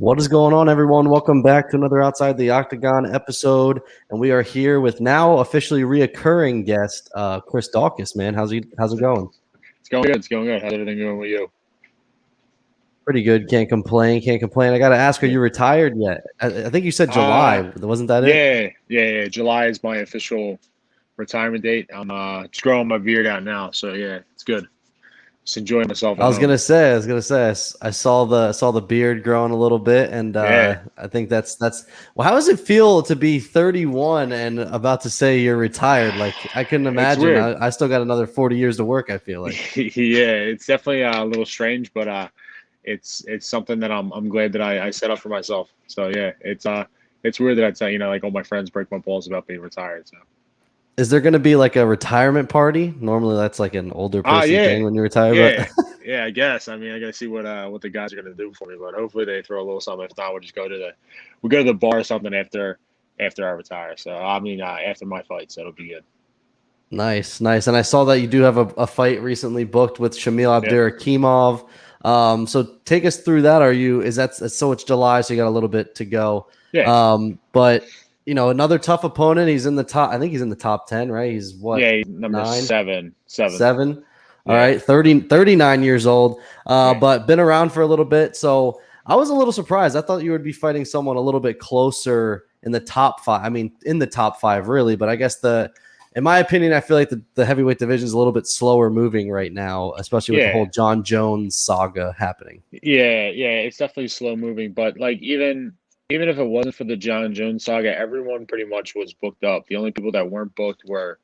What is going on, everyone? Welcome back to another Outside the Octagon episode, and we are here with now officially reoccurring guest, Chris Daukaus. Man, how's it going? It's going good. It's going good. How's everything going with you? Pretty good. Can't complain. Can't complain. I got to ask, are Yeah. you retired yet? I think you said July. Wasn't that it? Yeah. July is my official retirement date. I'm just growing my beard out now, so yeah, it's good. Just enjoying myself I at was home. gonna say. I saw the beard growing a little bit, and Yeah, I think that's. Well, how does it feel to be 31 and about to say you're retired? Like I couldn't it's imagine. weird. I still got another 40 years to work. I feel like. Yeah, it's definitely a little strange, but it's something that I'm glad that I set up for myself. So yeah, it's weird that I tell like all my friends break my balls about being retired. So. Is there going to be like a retirement party? Normally, that's like an older person Yeah, thing when you retire, yeah, but yeah. I guess. I mean, I gotta see what the guys are gonna do for me, but hopefully they throw a little something. If not, we'll go to the bar or something after I retire. So I mean, after my fight, so it'll be good. nice, nice. And I saw that you do have a fight recently booked with Shamil Yep. Abdurakhimov. So take us through that. So it's July, so you got a little bit to go. Yeah. But another tough opponent. He's in the top. I think he's in the top 10, right? He's what, Yeah. He's number nine, seven. 7? All Yeah. right, 39 years old, Yeah. but been around for a little bit. So I was a little surprised. I thought you would be fighting someone a little bit closer in the top 5. I mean, in the top 5, really. But I guess in my opinion, I feel like the heavyweight division is a little bit slower moving right now, especially with the whole Yeah. John Jones saga happening. Yeah. Yeah. It's definitely slow moving, but like even if it wasn't for the John Jones saga, everyone pretty much was booked up. The only people that weren't booked were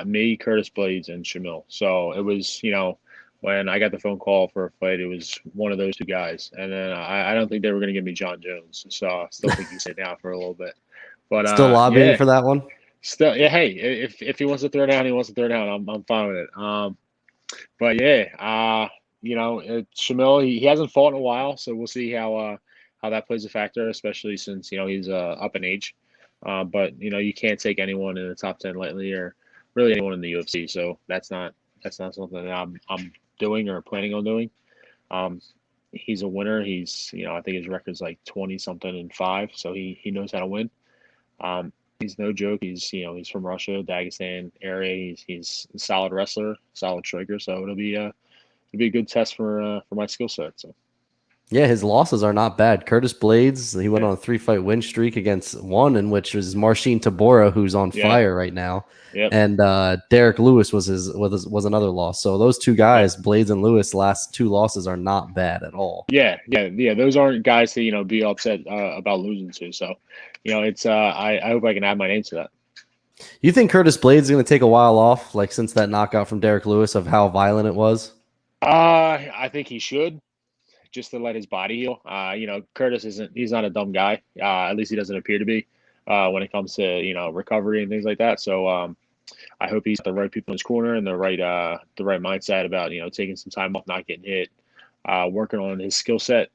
me, Curtis Blaydes, and Shamil. So it was, when I got the phone call for a fight, it was one of those two guys. And then I don't think they were going to give me John Jones. So I still think he's sitting out for a little bit. But Still lobbying yeah, for that one. still, yeah. Hey, if he wants to throw down, he wants to throw down. I'm fine with it. But yeah, Shamil, he hasn't fought in a while, so we'll see how that plays a factor, especially since he's up in age. But you can't take anyone in the top 10 lately, or really anyone in the UFC. So that's not something that I'm doing or planning on doing. Um, he's a winner. He's I think his record's like 20 something and 5, so he knows how to win. He's no joke. He's from Russia, Dagestan area. He's a solid wrestler, solid striker. So it'll be a good test for my skill set. So Yeah, his losses are not bad. Curtis Blaydes, he went yeah, on a 3-fight win streak against one, in which was Marcin Tabora, who's on yeah, fire right now, yep, and Derek Lewis was another loss. So those two yep. guys, Blaydes and Lewis, last 2 losses are not bad at all. Yeah. Those aren't guys to be upset about losing to. So, it's I hope I can add my name to that. You think Curtis Blaydes is going to take a while off, like since that knockout from Derek Lewis of how violent it was? I think he should, just to let his body heal. Curtis he's not a dumb guy. At least he doesn't appear to be when it comes to recovery and things like that. So I hope he's got the right people in his corner and the right mindset about taking some time off, not getting hit, working on his skill set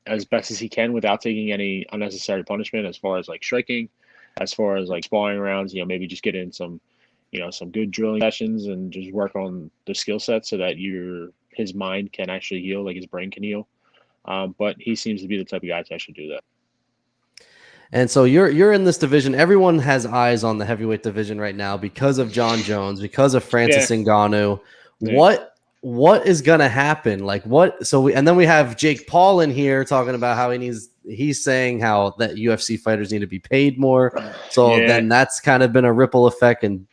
as best as he can without taking any unnecessary punishment, as far as like striking, as far as like sparring rounds. Maybe just get in some good drilling sessions and just work on the skill set so that his mind can actually heal, like his brain can heal. But he seems to be the type of guy to actually do that. And so you're in this division. Everyone has eyes on the heavyweight division right now because of John Jones, because of Yeah. Francis Ngannou. Yeah. What is gonna happen? Like what? And then we have Jake Paul in here talking about how he's saying how that UFC fighters need to be paid more. So Yeah. then that's kind of been a ripple effect, and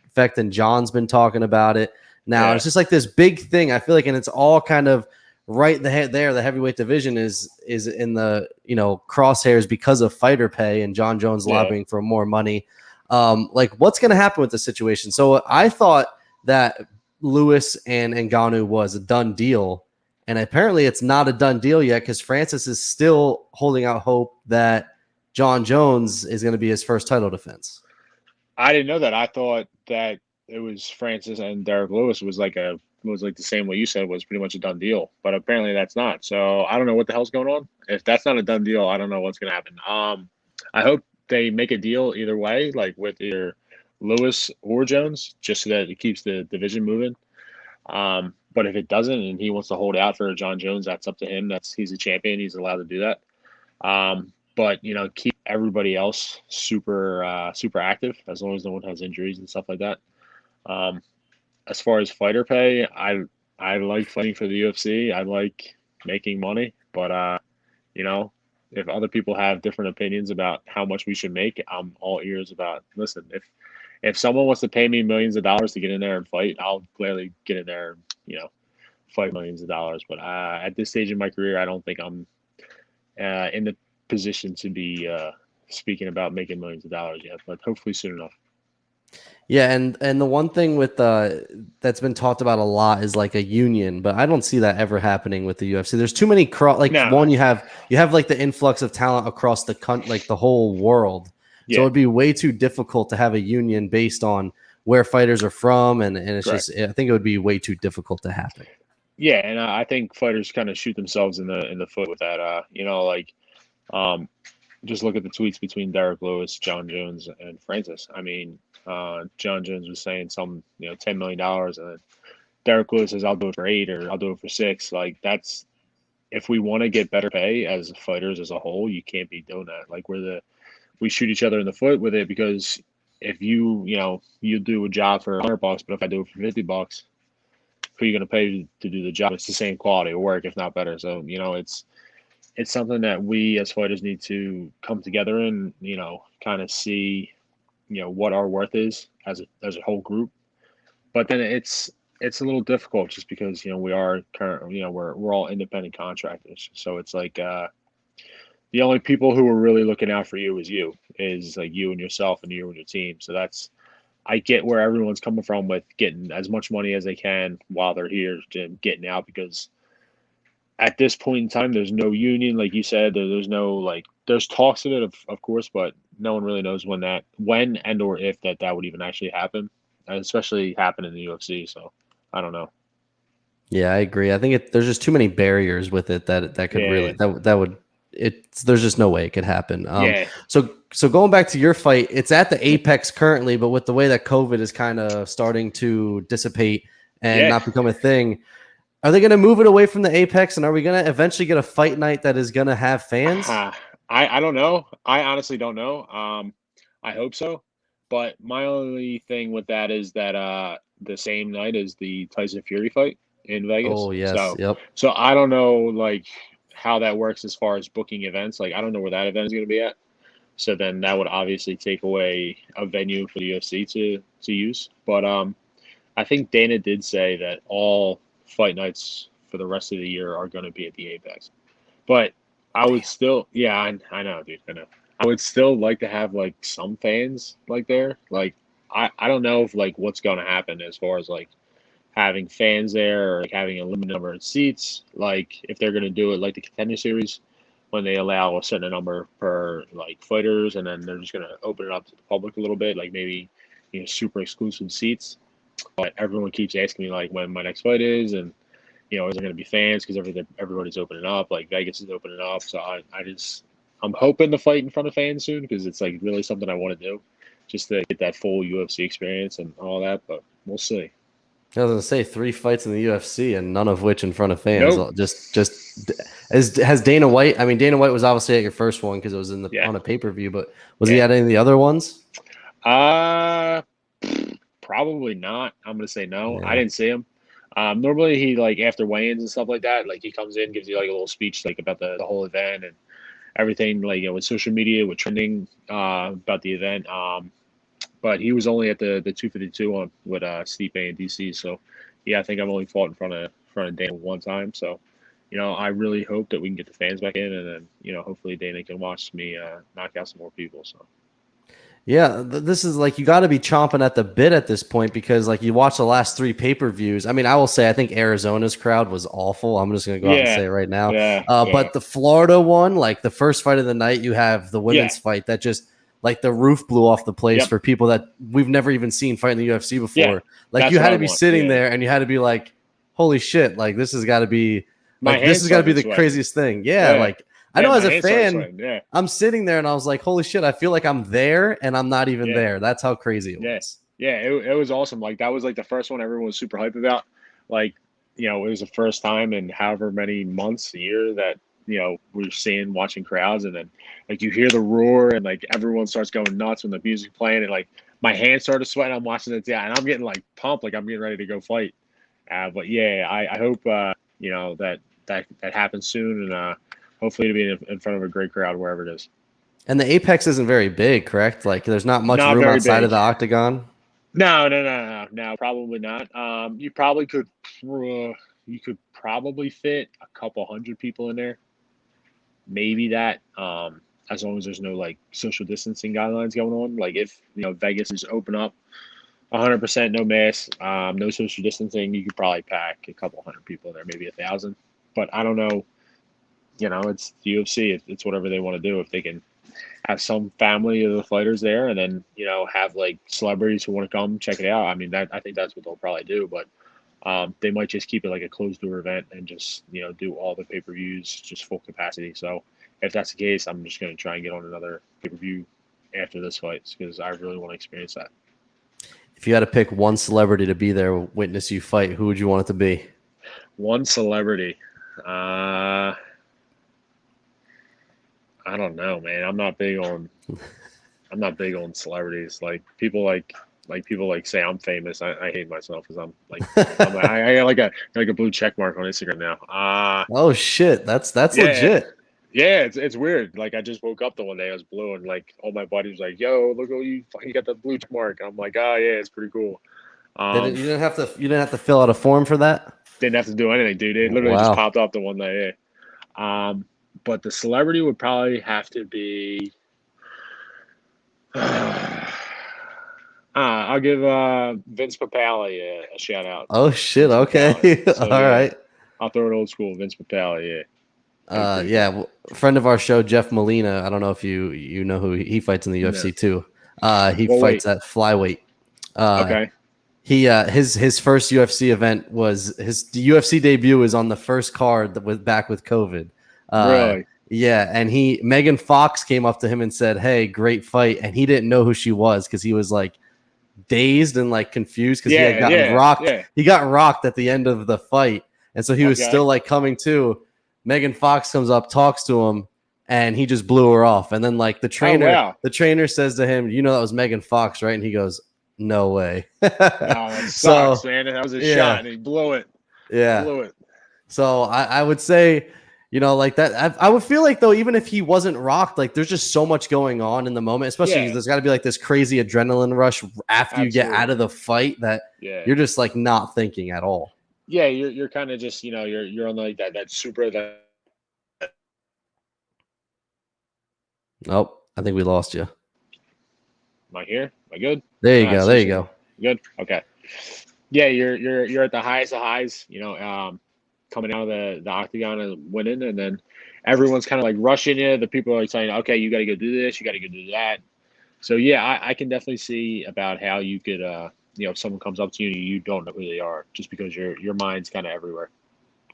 John's been talking about it. Now Yeah. it's just like this big thing. I feel like, and it's all kind of right there. The heavyweight division is in the crosshairs because of Fighter Pay and John Jones Yeah. lobbying for more money. Like what's going to happen with the situation? So I thought that Lewis and Ngannou was a done deal, and apparently it's not a done deal yet because Francis is still holding out hope that John Jones is going to be his first title defense. I didn't know that. I thought that it was Francis and Derek Lewis was like the same way you said, was pretty much a done deal, but apparently that's not. So I don't know what the hell's going on. If that's not a done deal, I don't know what's gonna happen. I hope they make a deal either way, like with either Lewis or Jones, just so that it keeps the division moving. But if it doesn't and he wants to hold out for John Jones, that's up to him. He's a champion. He's allowed to do that. But keep everybody else super active as long as no one has injuries and stuff like that. Um, as far as fighter pay, I like fighting for the UFC. I like making money, but you know, if other people have different opinions about how much we should make, I'm all ears about. Listen, if someone wants to pay me millions of dollars to get in there and fight, I'll gladly get in there, fight millions of dollars. But at this stage in my career, I don't think I'm in the position to be speaking about making millions of dollars yet. But hopefully soon enough. Yeah, and the one thing with that's been talked about a lot is like a union, but I don't see that ever happening with the UFC. There's too many No. one, you have like the influx of talent across like the whole world. So Yeah. it'd be way too difficult to have a union based on where fighters are from, and it's Correct. just, I think it would be way too difficult to happen. Yeah, and I think fighters kind of shoot themselves in the foot with that. Um, just look at the tweets between Derek Lewis, John Jones, and Francis. I mean, John Jones was saying some, $10 million, and then Derek Lewis says, "I'll do it for 8 or I'll do it for 6." Like that's if we want to get better pay as fighters as a whole, you can't be doing that. Like we shoot each other in the foot with it because if you do a job for $100, but if I do it for $50, who are you going to pay to do the job? It's the same quality of work, if not better. So it's something that we as fighters need to come together and kind of see what our worth is as a whole group. But then it's a little difficult just because we are current we're all independent contractors, so it's like the only people who are really looking out for you is like you and yourself and you and your team. So that's I get where everyone's coming from with getting as much money as they can while they're here and getting out, because at this point in time, there's no union, like you said. There's no there's talks of it, of course, but no one really knows when and or if that would even actually happen, and especially happen in the UFC. So I don't know. Yeah, I agree. I think there's just too many barriers with it that could Yeah, really that would there's just no way it could happen. yeah, So going back to your fight, it's at the Apex currently, but with the way that COVID is kind of starting to dissipate and yeah. not become a thing, are they going to move it away from the Apex, and are we going to eventually get a fight night that is going to have fans? I don't know. I honestly don't know. I hope so, but my only thing with that is that the same night as the Tyson Fury fight in Vegas. Oh yes, So yep. so I don't know how that works as far as booking events. Like I don't know where that event is going to be at. So then that would obviously take away a venue for the UFC to use. But I think Dana did say that all fight nights for the rest of the year are going to be at the Apex. But I would still, yeah, I know, dude, I know. I would still like to have some fans there. Like I don't know if what's going to happen as far as having fans there or having a limited number of seats. Like if they're going to do it like the Contender Series, when they allow a certain number per fighters, and then they're just going to open it up to the public a little bit, like maybe super exclusive seats. But everyone keeps asking me when my next fight is, and is there going to be fans because everybody's opening up, like Vegas is opening up. So I'm hoping to fight in front of fans soon because it's really something I want to do, just to get that full UFC experience and all that. But we'll see. I was gonna say 3 fights in the UFC and none of which in front of fans. Nope. Just has Dana White. I mean, Dana White was obviously at your first one because it was Yeah. on a pay-per-view, but was he Yeah. at any of the other ones? Probably not. I'm gonna say no. I Yeah. didn't see him. Normally he after weigh-ins and stuff like that, he comes in, gives you a little speech about the whole event and everything, with social media, with trending about the event. But he was only at the 252 on with Stipe and DC. So yeah, I think I've only fought in front of Dana one time. So I really hope that we can get the fans back in, and then hopefully Dana can watch me knock out some more people. So. Yeah, this is you got to be chomping at the bit at this point because you watch the last 3 pay-per-views. I mean, I will say I think Arizona's crowd was awful. I'm just going to go out and say it right now. Yeah. But the Florida one, the first fight of the night, you have the women's fight that just the roof blew off the place for people that we've never even seen fight in the UFC before. Yeah, you had to be sitting there and you had to be holy shit, this has got to be this has got to be the craziest thing. Yeah. I know as a fan, I'm sitting there and I was like, holy shit, I feel like I'm there and I'm not even there. That's how crazy it was. Yeah, it was awesome. That was the first one everyone was super hyped about. It was the first time in however many months, a year, that we're seeing, watching crowds, and then like you hear the roar and like everyone starts going nuts when the music playing, and like my hands started sweating. I'm watching it, yeah, and I'm getting like pumped, like I'm getting ready to go fight. But yeah, I hope that happens soon, and hopefully to be in front of a great crowd wherever it is. And the Apex isn't very big, correct? Like there's not much Not room very outside of big. the octagon. No, probably not. You probably could. You could probably fit a couple hundred people in there, maybe that. As long as there's no like social distancing guidelines going on. Like if Vegas is open up 100%, no mask, no social distancing, you could probably pack a couple hundred people in there, maybe 1,000. But I don't know. It's the UFC. It's whatever they want to do. If they can have some family of the fighters there, and then have like celebrities who want to come check it out. I mean, I think that's what they'll probably do. But they might just keep it like a closed door event and just do all the pay-per-views just full capacity. So if that's the case, I'm just going to try and get on another pay-per-view after this fight because I really want to experience that. If you had to pick one celebrity to be there, witness you fight, who would you want it to be? One celebrity. I don't know, man. I'm not big on celebrities. Like people say I'm famous. I hate myself because I'm like I got like a blue check mark on Instagram now. Oh shit, that's yeah, legit. Yeah, it's weird. Like I just woke up the one day I was blue, and like all my buddies was like, "Yo, look at you got the blue check mark." And I'm like, "Oh yeah, it's pretty cool." You didn't have to fill out a form for that? Didn't have to do anything, dude. It literally just popped up the one day. Yeah. But the celebrity would probably have to be. I'll give Vince Papale a shout out. Oh shit! Okay, so, all right. I'll throw it old school, Vince Papale. Yeah. Well, friend of our show, Jeff Molina. I don't know if you know who he fights in the UFC too. He fights at flyweight. Okay. He his first UFC event was his UFC debut was on the first card back with COVID. Really? Yeah, and Megan Fox came up to him and said, "Hey, great fight," and he didn't know who she was because he was like dazed and like confused because he had gotten rocked. Yeah. He got rocked at the end of the fight, and so he was still like coming to. Megan Fox comes up, talks to him, and he just blew her off. And then like the trainer says to him, "You know that was Megan Fox, right?" And he goes, "No way." That sucks, man. That was a shot, and he blew it. Yeah, blew it. So I would say. Like that. I would feel like though, even if he wasn't rocked, like there's just so much going on in the moment. Especially there's got to be like this crazy adrenaline rush after you get out of the fight that you're just like not thinking at all. Yeah, you're kind of just you're on like that super. Nope, I think we lost you. Am I here? Am I good? There you go. There you go. Good. Okay. Yeah, you're at the highest of highs. Coming out of the octagon and winning, and then everyone's kind of like rushing you. The people are like saying, "Okay, you got to go do this, you got to go do that." So yeah, I can definitely see about how you could, if someone comes up to you and you don't know who they are, just because your mind's kind of everywhere.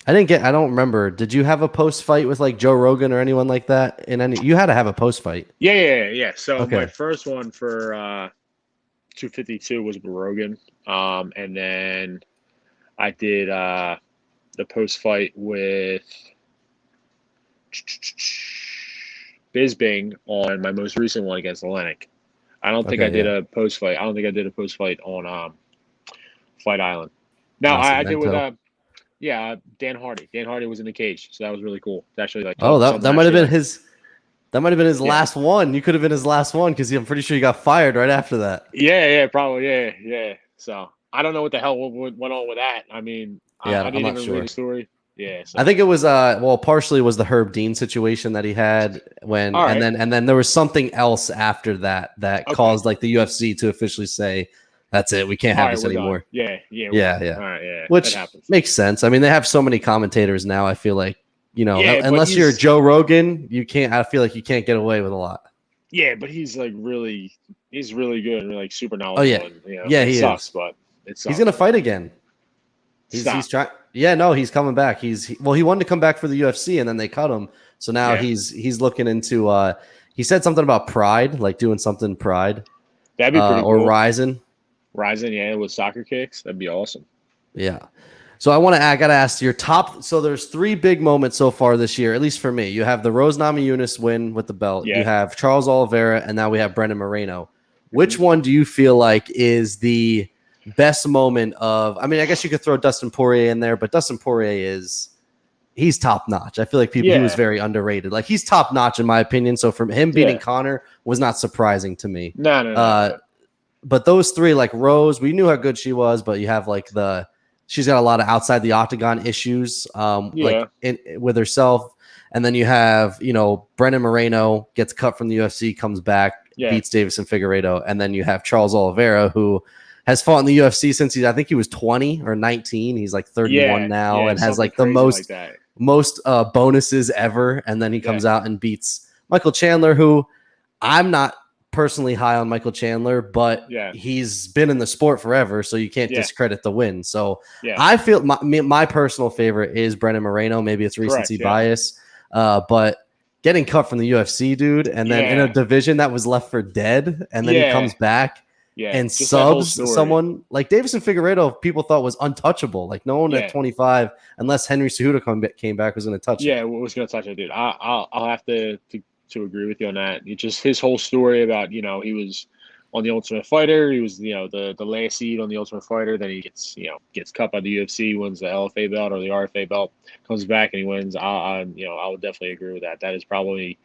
I don't remember. Did you have a post fight with like Joe Rogan or anyone like that? You had to have a post fight. Yeah. So my first one for 252 was with Rogan, and then I did the post fight with Bisbing on my most recent one against Olenek. I don't think I did a post fight. I don't think I did a post fight on Fight Island. No, I did with Dan Hardy. Dan Hardy was in the cage, so that was really cool. It's actually like that might have been his. That might have been his last one. You could have been his last one because I'm pretty sure you got fired right after that. Yeah, probably. Yeah. So I don't know what the hell went on with that. I mean, I didn't even read the story. Yeah, so. I think it was partially was the Herb Dean situation that he had and then there was something else after that caused like the UFC to officially say that's it, we can't have this anymore. Yeah. All right, yeah. Which makes sense. I mean, they have so many commentators now. I feel like unless you're Joe Rogan, I feel like you can't get away with a lot. Yeah, but he's like he's really good and like super knowledgeable. Oh yeah, he sucks, is. But it sucks. He's gonna fight again. He's trying. Yeah, no, he's coming back. He wanted to come back for the UFC and then they cut him. So now he's looking into. He said something about Pride, like doing something Pride. That'd be pretty cool. Or Ryzen. Ryzen, with soccer kicks. That'd be awesome. Yeah. So I got to ask your top. So there's 3 big moments so far this year, at least for me. You have the Rose Namajunas win with the belt. Yeah. You have Charles Oliveira, and now we have Brendan Moreno. Which Mm-hmm. one do you feel like is the best moment of? I mean, I guess you could throw Dustin Poirier in there, but Dustin Poirier he's top notch. I feel like he was very underrated. Like he's top notch in my opinion. So from him beating Conor was not surprising to me. No. But those 3, like Rose, we knew how good she was, but you have like she's got a lot of outside the octagon issues, like with herself. And then you have, Brendan Moreno gets cut from the UFC, comes back, beats Davison Figueiredo. And then you have Charles Oliveira, who has fought in the UFC since I think he was 20 or 19. He's like 31 now and has like the most bonuses ever. And then he comes out and beats Michael Chandler, who I'm not personally high on Michael Chandler, but he's been in the sport forever, so you can't discredit the win. So I feel my personal favorite is Brendan Moreno. Maybe it's recency bias, but getting cut from the UFC, dude, and then in a division that was left for dead, and then he comes back and subs someone like Davison Figueiredo, people thought was untouchable. Like no one at 25, unless Henry Cejudo came back, was going to touch it. Yeah, was going to touch it, dude. I'll have to agree with you on that. It's just his whole story about, he was on the Ultimate Fighter. He was, the last seed on the Ultimate Fighter. Then he gets cut by the UFC, wins the LFA belt or the RFA belt, comes back and he wins. I would definitely agree with that. That is probably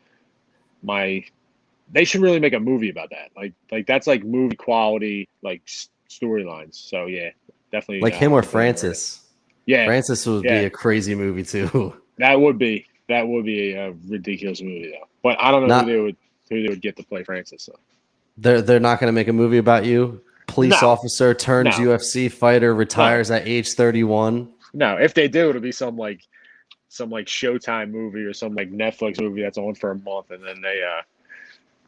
they should really make a movie about that. Like that's like movie quality, like storylines. So yeah, definitely. Like him or Francis. Yeah. Francis would be a crazy movie too. That would be a ridiculous movie though. But I don't know who they would get to play Francis. So. They're not going to make a movie about you. Police officer turns UFC fighter, retires at age 31. No, if they do, it'll be some Showtime movie or some like Netflix movie that's on for a month, and then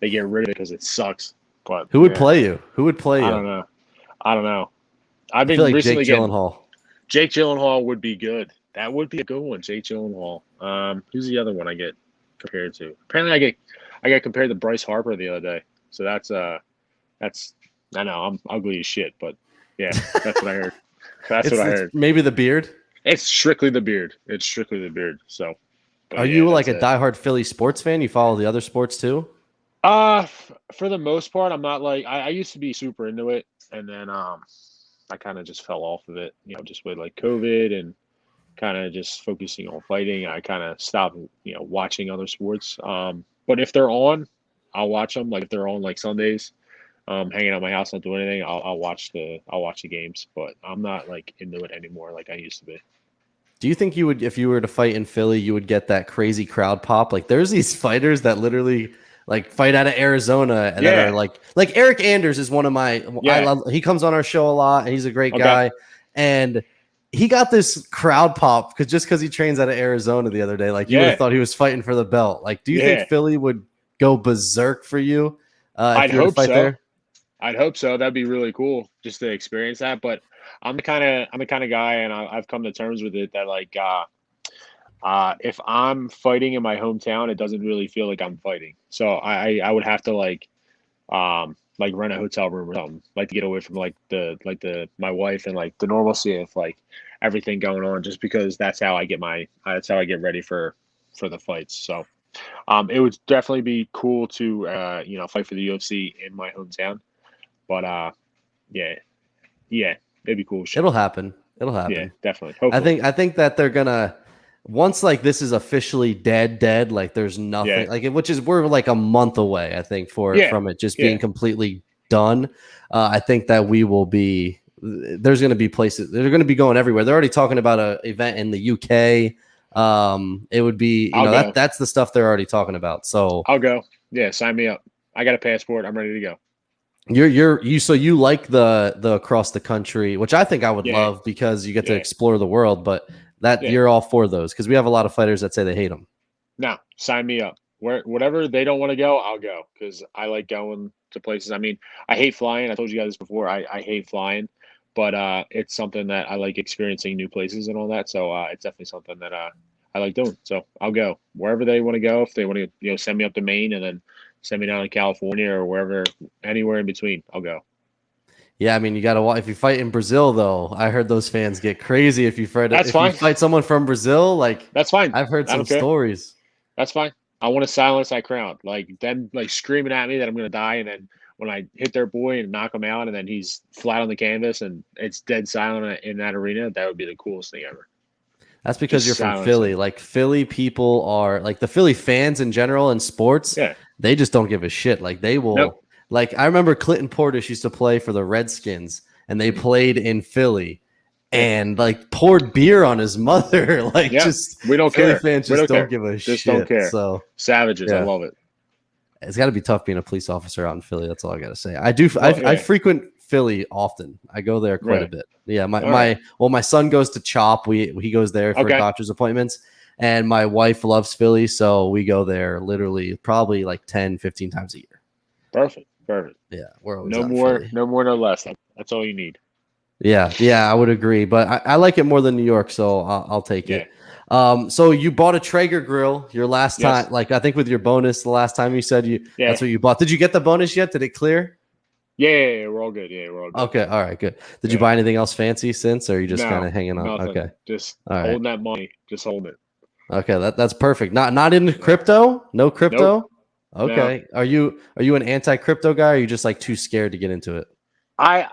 they get rid of it because it sucks. But who would play you? Who would play you? I don't know. I feel like recently Jake Gyllenhaal. Jake Gyllenhaal would be good. That would be a good one, Jake Gyllenhaal. Who's the other one I get compared to? Apparently, I got compared to Bryce Harper the other day. So that's I know I'm ugly as shit, but yeah, that's what I heard. That's what I heard. Maybe the beard. It's strictly the beard. So, are you like a diehard Philly sports fan? You follow the other sports too? For the most part, I'm not like I used to be super into it, and then I kind of just fell off of it. Just with like COVID and kind of just focusing on fighting. I kind of stopped, watching other sports. But if they're on, I'll watch them. Like if they're on like Sundays, hanging out at my house, not doing anything, I'll watch the games. But I'm not like into it anymore like I used to be. Do you think you would, if you were to fight in Philly, you would get that crazy crowd pop? Like there's these fighters that literally like fight out of Arizona and that are like Eric Anders is one of my. He comes on our show a lot and he's a great guy, and he got this crowd pop because he trains out of Arizona the other day. Like you would have thought he was fighting for the belt. Like, do you think Philly would go berserk for you? I'd hope so. There? I'd hope so. That'd be really cool just to experience that. But I'm the kind of guy, and I've come to terms with it that like if I'm fighting in my hometown, it doesn't really feel like I'm fighting. So I would have to like rent a hotel room or something, like to get away from my wife and like the normalcy of like everything going on, just because that's how I get ready for the fights. So it would definitely be cool to fight for the UFC in my hometown. But it'd be cool. It'll happen. Yeah, definitely. Hopefully. I think that they're gonna, once like this is officially dead, like there's nothing we're like a month away, I think, from it just being completely done. I think that there's going to be places, they're going to be going everywhere. They're already talking about an event in the UK. It would be, that's the stuff they're already talking about. So I'll go. Yeah. Sign me up. I got a passport. I'm ready to go. So you like the across the country, which I think I would love because you get to explore the world, but you're all for those because we have a lot of fighters that say they hate them. No, sign me up. Whatever they don't want to go, I'll go because I like going to places. I mean, I hate flying. I told you guys this before. I hate flying, but it's something that I like, experiencing new places and all that. So it's definitely something that I like doing. So I'll go wherever they want to go. If they want to, send me up to Maine and then send me down to California or wherever, anywhere in between, I'll go. Yeah, I mean, you got to if you fight in Brazil, though. I heard those fans get crazy if you fight That's if you fine. fight someone from Brazil. Like, That's fine. I've heard I some don't care. stories. That's fine. I want to silence that crowd. Like them like screaming at me that I'm gonna die, and then when I hit their boy and knock him out, and then he's flat on the canvas and it's dead silent in that arena, that would be the coolest thing ever. That's because Just you're from silence Philly. them. Like Philly people are like the Philly fans in general in sports. Yeah. They just don't give a shit. Like they will. Nope. Like I remember Clinton Portis used to play for the Redskins, and they played in Philly, and like poured beer on his mother. Like just we don't Philly care. fans just don't give a just shit. don't care. So savages, I love it. It's got to be tough being a police officer out in Philly. That's all I got to say. I do. I frequent Philly often. I go there quite a bit. Yeah, my son goes to CHOP. He goes there for doctor's appointments, and my wife loves Philly, so we go there literally probably like 10, 15 times a year. Perfect. Yeah, we're always no more, no less. That's all you need. Yeah, I would agree, but I like it more than New York, so I'll take it. So you bought a Traeger grill your last time, like I think with your bonus the last time you said that's what you bought. Did you get the bonus yet? Did it clear? Yeah, we're all good. Yeah, we're all good. Okay, all right, good. Did you buy anything else fancy since, or are you just kind of hanging on? Nothing. Okay, just holding that money, just holding it. Okay, that's perfect. Not into crypto? No crypto? Nope. Okay. No. Are you an anti-crypto guy, or are you just like too scared to get into it? I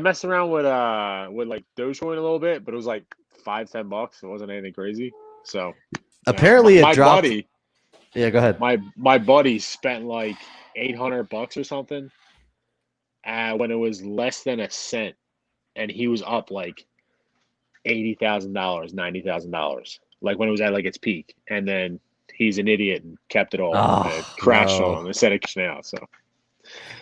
messed around with like Dogecoin a little bit, but it was like $5-10. It wasn't anything crazy. So apparently it dropped. Buddy, yeah, go ahead. My buddy spent like $800 or something when it was less than a cent, and he was up like $80,000, $90,000, like when it was at like its peak, and then he's an idiot and kept it all. And it crashed on him instead of cashing out. So.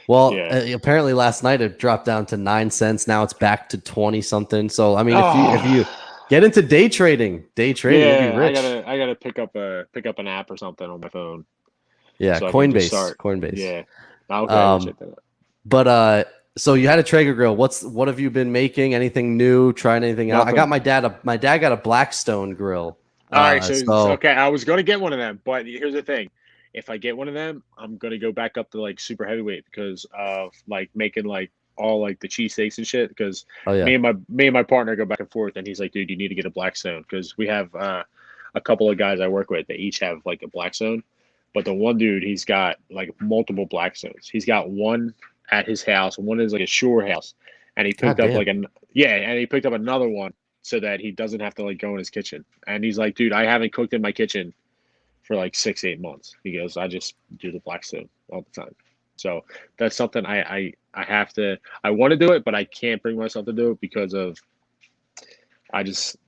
Well, apparently last night it dropped down to 9 cents. Now it's back to 20 something. So I mean, if you get into day trading, you'll be rich. I gotta pick up an app or something on my phone. Yeah, so Coinbase. Yeah. Okay. But so you had a Traeger grill. What have you been making? Anything new? Trying anything out? I got my dad got a Blackstone grill. All right, so okay, I was gonna get one of them, but here's the thing. If I get one of them, I'm gonna go back up to like super heavyweight because of like making like all like the cheesesteaks and shit. Because me and my partner go back and forth, and he's like, "Dude, you need to get a Blackstone," because we have a couple of guys I work with that each have like a Blackstone, but the one dude, he's got like multiple Blackstones. He's got one at his house, one is like a shore house, and he picked up and he picked up another one so that he doesn't have to like go in his kitchen. And he's like, "Dude, I haven't cooked in my kitchen for like 6-8 months." He goes, "I just do the Blackstone all the time." So that's something I have to. I want to do it, but I can't bring myself to do it because of I'll just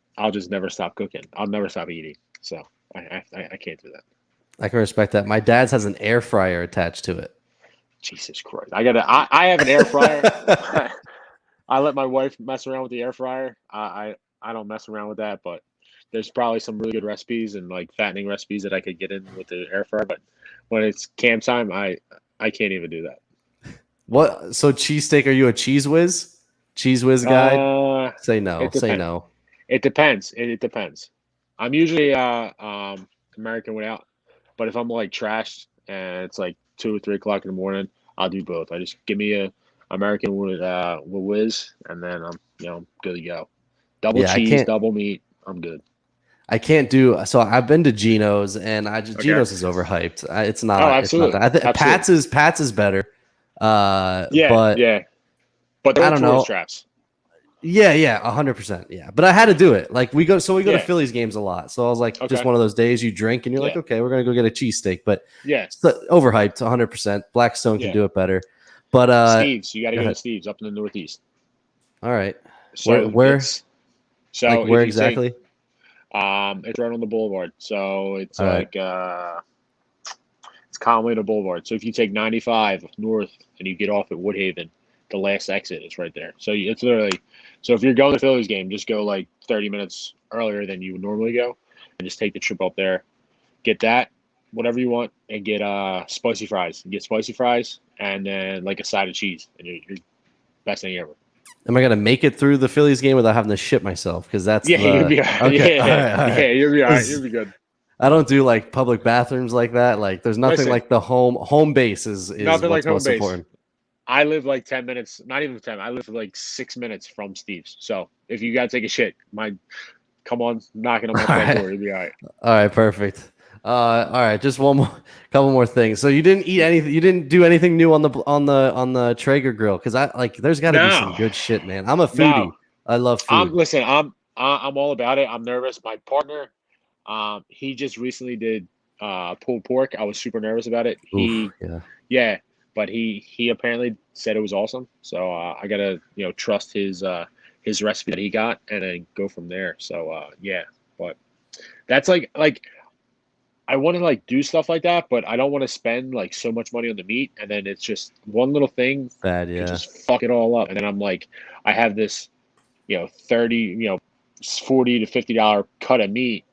never stop cooking. I'll never stop eating. So I can't do that. I can respect that. My dad's has an air fryer attached to it. Jesus Christ! I have an air fryer. I let my wife mess around with the air fryer. I don't mess around with that, but there's probably some really good recipes and like fattening recipes that I could get in with the air fryer. But when it's camp time, I can't even do that. What? So cheesesteak? Are you a cheese whiz? Cheese whiz guy? Say no. Say no. It depends. It depends. I'm usually American without, but if I'm like trashed and it's like 2 or 3 o'clock in the morning, I'll do both. I just give me a American with whiz, and then I'm good to go. Double cheese, double meat. I'm good. I can't do so. I've been to Geno's, and Geno's is overhyped. It's not. Oh, absolutely. It's not that. Pat's is better. But I don't know. Traps. Yeah, 100%. Yeah, but I had to do it. Like we go to Phillies games a lot, so I was like, just one of those days you drink and you're like, okay, we're gonna go get a cheesesteak. But it's overhyped, 100%. Blackstone can do it better. But Steve's, you got to go to Steve's up in the Northeast. All right. So where? So where exactly? It's right on the boulevard. So it's it's Carmelita Boulevard. So if you take 95 north and you get off at Woodhaven, the last exit is right there. So it's literally. So if you're going to the Phillies game, just go like 30 minutes earlier than you would normally go, and just take the trip up there, get that, whatever you want, and get spicy fries. You get spicy fries and then like a side of cheese, and you're best thing ever. Am I gonna make it through the Phillies game without having to shit myself? Because that's you'll be all right. Okay. All right. You'll be all right. You'll be good. I don't do like public bathrooms like that. Like there's nothing like the home base is nothing what's like most important. I live like 10 minutes, not even 10. I live like 6 minutes from Steve's. So if you gotta take a shit, come on, knocking on my front door, you'll be all right. All right, perfect. All right, just couple more things. So you didn't eat anything. You didn't do anything new on the Traeger grill because there's got to be some good shit, man. I'm a foodie. No. I love food. Listen, I'm all about it. I'm nervous. My partner, he just recently did pulled pork. I was super nervous about it. Oof, Yeah, but he apparently said it was awesome. So I gotta trust his recipe that he got and then go from there. So yeah, but that's like I want to like do stuff like that, but I don't want to spend like so much money on the meat, and then it's just one little thing bad, could just fuck it all up. And then I'm like, I have this, 30, $40 to $50 cut of meat,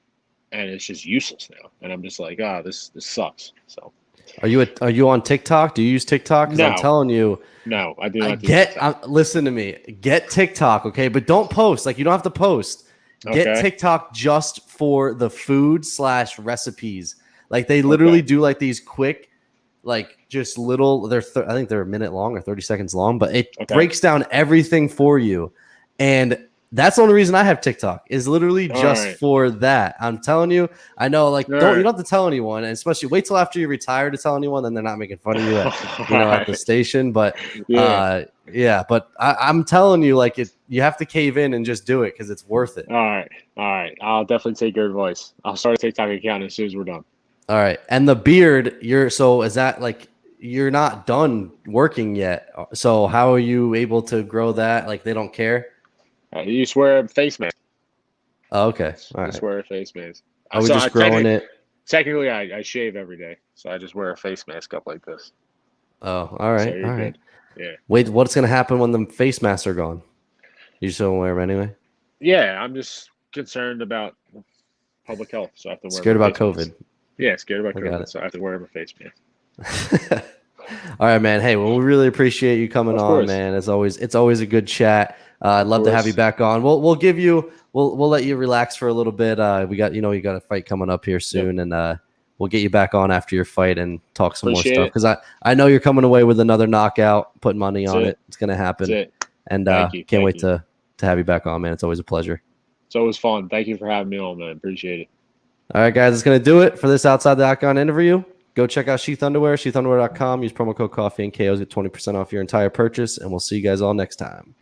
and it's just useless now. And I'm just like, this sucks. So, are you on TikTok? Do you use TikTok? Because I'm telling you, no, I do not. Listen to me. Get TikTok, okay? But don't post. Like you don't have to post. Get TikTok just for the food / recipes. Like they literally do like these quick, like just little. I think they're a minute long or 30 seconds long, but it breaks down everything for you. And that's the only reason I have TikTok is literally just for that. I'm telling you. I know, like you don't have to tell anyone, and especially wait till after you retire to tell anyone. Then they're not making fun of you at the station. But but I'm telling you, like you have to cave in and just do it because it's worth it. All right. I'll definitely take your advice. I'll start a TikTok account as soon as we're done. All right. And the beard, is that like you're not done working yet? So how are you able to grow that? Like they don't care. You just wear a face mask. Oh, okay. All right. Just wear a face mask. Are we just growing it? Technically, I shave every day, so I just wear a face mask up like this. Oh, all right. So all right. Yeah. Wait, what's gonna happen when the face masks are gone? You just don't wear them anyway? Yeah, I'm just concerned about public health, so I have to wear. Scared about COVID. Mask. Yeah, scared about COVID, so I have to wear my face mask. All right, man. Hey, well, we really appreciate you coming on, man. It's always a good chat. I'd love to have you back on. We'll let you relax for a little bit. We got you got a fight coming up here soon, and we'll get you back on after your fight and talk some more stuff because I know you're coming away with another knockout. Put money on it. It's gonna happen. And can't wait to have you back on, man. It's always a pleasure. It's always fun. Thank you for having me on, man. Appreciate it. All right, guys, that's gonna do it for this Outside the Octagon interview. Go check out Sheath Underwear, sheathunderwear.com. Use promo code Coffee and KOs, get 20% off your entire purchase, and we'll see you guys all next time.